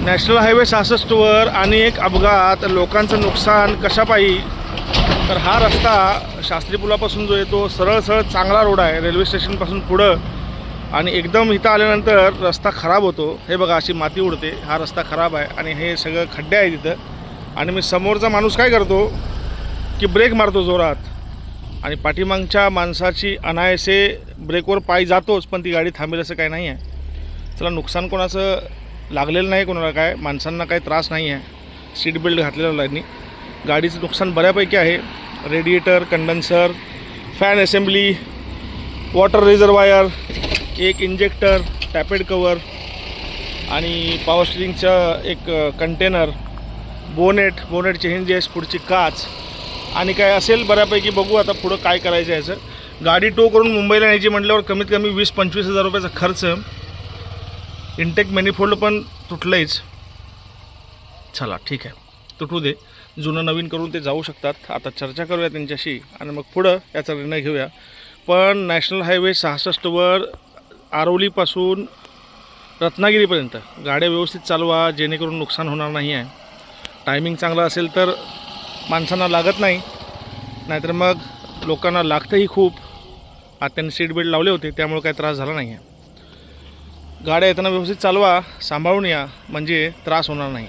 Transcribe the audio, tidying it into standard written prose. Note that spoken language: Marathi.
नॅशनल हायवे 66वर अनेक अपघात, लोकांचं नुकसान कशापायी? तर हा रस्ता शास्त्री पुलापासून जो येतो सरळ चांगला रोड आहे रेल्वे स्टेशनपासून पुढं, आणि एकदम इथं आल्यानंतर रस्ता खराब होतो. हे बघा अशी माती उडते, हा रस्ता खराब आहे आणि हे सगळं खड्डे आहेत तिथं. आणि मी समोरचा माणूस काय करतो की ब्रेक मारतो जोरात, आणि पाठीमागच्या माणसाची अनायसे ब्रेकवर पाय जातोच, पण ती गाडी थांबेल असं काही नाही आहे. चला, नुकसान कोणाचं लागलेलं नाही, कोणाला काय माणसांना काही त्रास नाही आहे. सीट बेल्ट घातलेलं आहे. गाडीचं नुकसान बऱ्यापैकी आहे. Radiator, condenser, fan assembly, water reservoir, एक इंजेक्टर, टॅपेड कवर आणि पॉवर स्टीरिंगचं एक कंटेनर, बोनेटचे हिंजेस, पुढची काच आणि काय असेल बऱ्यापैकी. बघू आता पुढं काय करायचं आहे. याचं गाडी टो करून मुंबईला न्यायची म्हटल्यावर कमीत कमी 20-25 हजार रुपयाचा खर्च. इंटेक मॅनिफोल्ड पण तुटलंच. चला ठीक आहे, तुटू दे, जुनं नवीन करून ते जाऊ शकतात. आता चर्चा करूया त्यांच्याशी आणि मग पुढं याचा निर्णय घेऊया. पण नॅशनल हायवे 66वर आरवलीपासून रत्नागिरीपर्यंत गाड्या व्यवस्थित चालवा, जेणेकरून नुकसान होणार नाही आहे. टायमिंग चांगला असेल तर माणसांना लागत नाही, नाहीतर मग लोकांना लागतंही खूप. आता त्यांनी सीट बेल्ट लावले होते त्यामुळे काही त्रास झाला नाही आहे. गाड्या येताना व्यवस्थित चालवा, सांभाळून या, म्हणजे त्रास होणार नाही.